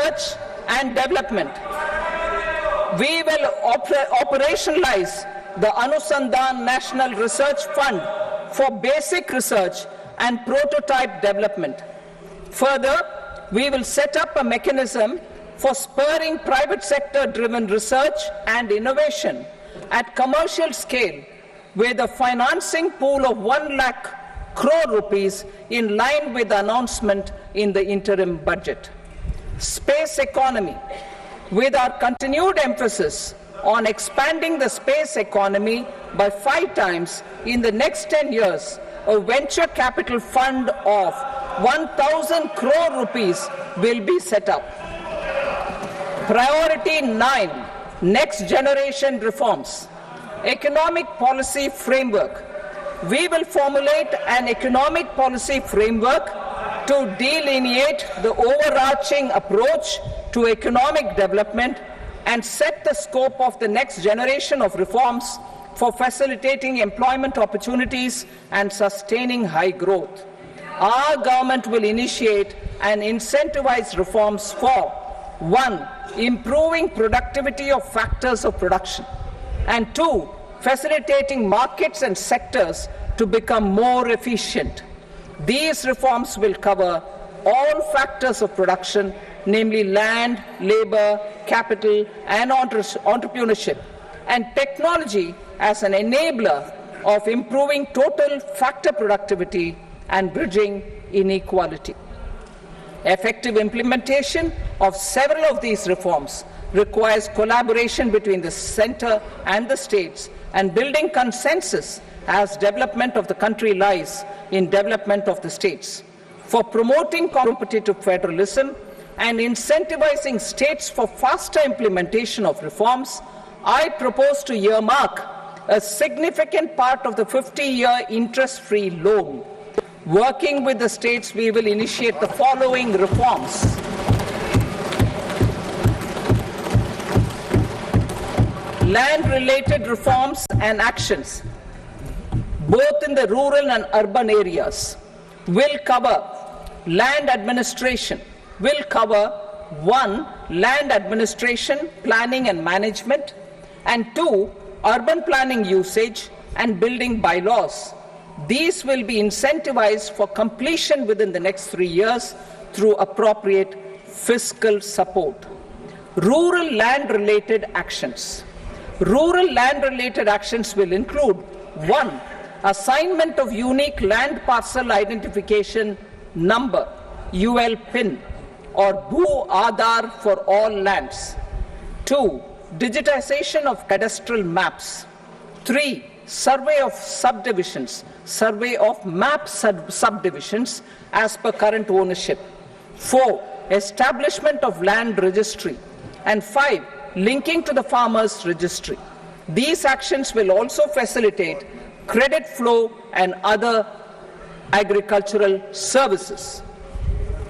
research and development. We will operationalize the Anusandhan National Research Fund for basic research and prototype development. Further, we will set up a mechanism for spurring private sector-driven research and innovation at commercial scale with a financing pool of 1 lakh crore rupees in line with the announcement in the interim budget. Space economy. With our continued emphasis on expanding the space economy by 5 times in the next 10 years, a venture capital fund of 1,000 crore rupees will be set up. Priority 9, next generation reforms. Economic policy framework. We will formulate an economic policy framework to delineate the overarching approach to economic development and set the scope of the next generation of reforms for facilitating employment opportunities and sustaining high growth. Our government will initiate and incentivize reforms for 1. Improving productivity of factors of production, and 2. Facilitating markets and sectors to become more efficient. These reforms will cover all factors of production, namely land, labor, capital, and entrepreneurship, and technology as an enabler of improving total factor productivity and bridging inequality. Effective implementation of several of these reforms requires collaboration between the centre and the states, and building consensus as development of the country lies in development of the states. For promoting competitive federalism and incentivizing states for faster implementation of reforms, I propose to earmark a significant part of the 50-year interest-free loan. Working with the states, we will initiate the following reforms. Land-related reforms and actions, both in the rural and urban areas, will cover land administration, will cover 1. Land administration, planning and management, and 2. Urban planning usage and building bylaws. These will be incentivized for completion within the next 3 years through appropriate fiscal support. Rural land-related actions. Rural land-related actions will include 1. Assignment of unique land parcel identification number, UL PIN, or Bhu Aadhaar for all lands. 2. Digitization of cadastral maps. 3. Survey of subdivisions, survey of map subdivisions as per current ownership. 4. Establishment of land registry. And 5. Linking to the farmers registry. These actions will also facilitate credit flow and other agricultural services.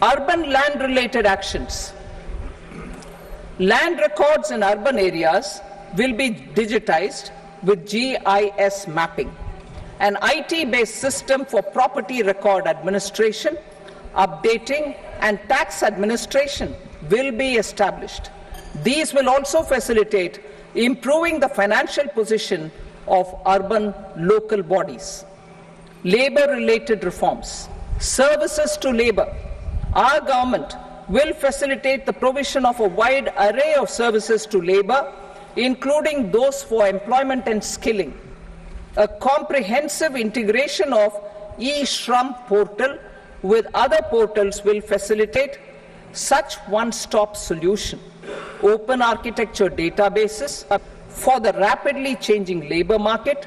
Urban land-related actions. Land records in urban areas will be digitized with GIS mapping. An IT-based system for property record administration, updating, and tax administration will be established. These will also facilitate improving the financial position of urban local bodies. Labor-related reforms. Services to labor. Our government will facilitate the provision of a wide array of services to labor, including those for employment and skilling. A comprehensive integration of eShram portal with other portals will facilitate such one-stop solution. Open architecture databases for the rapidly changing labor market,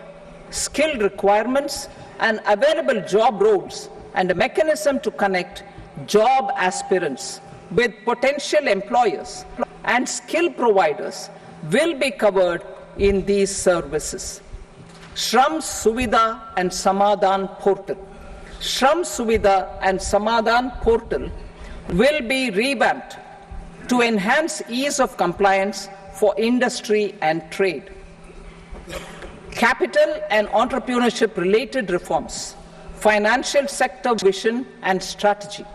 skill requirements, and available job roles, and a mechanism to connect job aspirants with potential employers and skill providers will be covered in these services. Shram Suvidha and Samadhan portal. Shram Suvidha and Samadhan portal will be revamped to enhance ease of compliance for industry and trade. Capital and entrepreneurship related reforms, financial sector vision and strategy.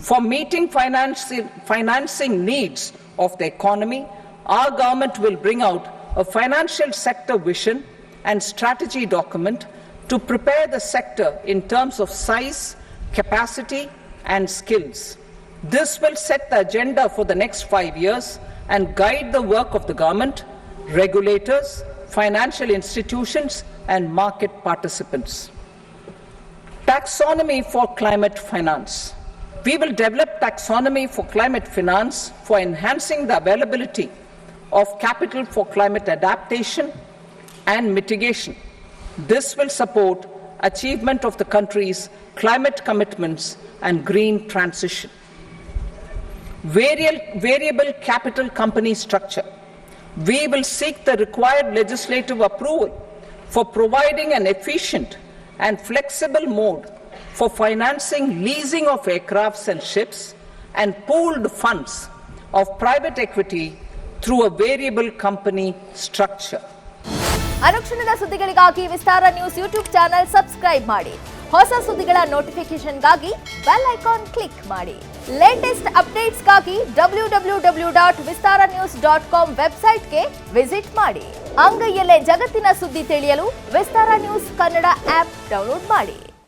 For meeting financing needs of the economy, our government will bring out a financial sector vision and strategy document to prepare the sector in terms of size, capacity, and skills. This will set the agenda for the next 5 years and guide the work of the government, regulators, financial institutions, and market participants. Taxonomy for climate finance. We will develop taxonomy for climate finance for enhancing the availability of capital for climate adaptation and mitigation. This will support achievement of the country's climate commitments and green transition. Variable capital company structure. We will seek the required legislative approval for providing an efficient and flexible mode for financing leasing of aircrafts and ships and pooled funds of private equity through a variable company structure. ಅನುಕ್ಷಣದ ಸುದ್ದಿಗಳಿಗಾಗಿ ವಿಸ್ತಾರ news YouTube channel subscribe ಮಾಡಿ. ಹೊಸ ಸುದ್ದಿಗಳ ನೋಟಿಫಿಕೇಶನ್ಗಾಗಿ bell icon click ಮಾಡಿ. Latest ಅಪ್ಡೇಟ್ಸ್ಗಾಗಿ www.vistaranews.com ವೆಬ್ಸೈಟ್ಗೆ visit ಮಾಡಿ. ಅಂಗೈಯಲ್ಲೇ ಜಗತ್ತಿನ ಸುದ್ದಿ ತಿಳಿಯಲು ವಿಸ್ತಾರ ನ್ಯೂಸ್ ಕನ್ನಡ ಆಪ್ ಡೌನ್ಲೋಡ್ ಮಾಡಿ.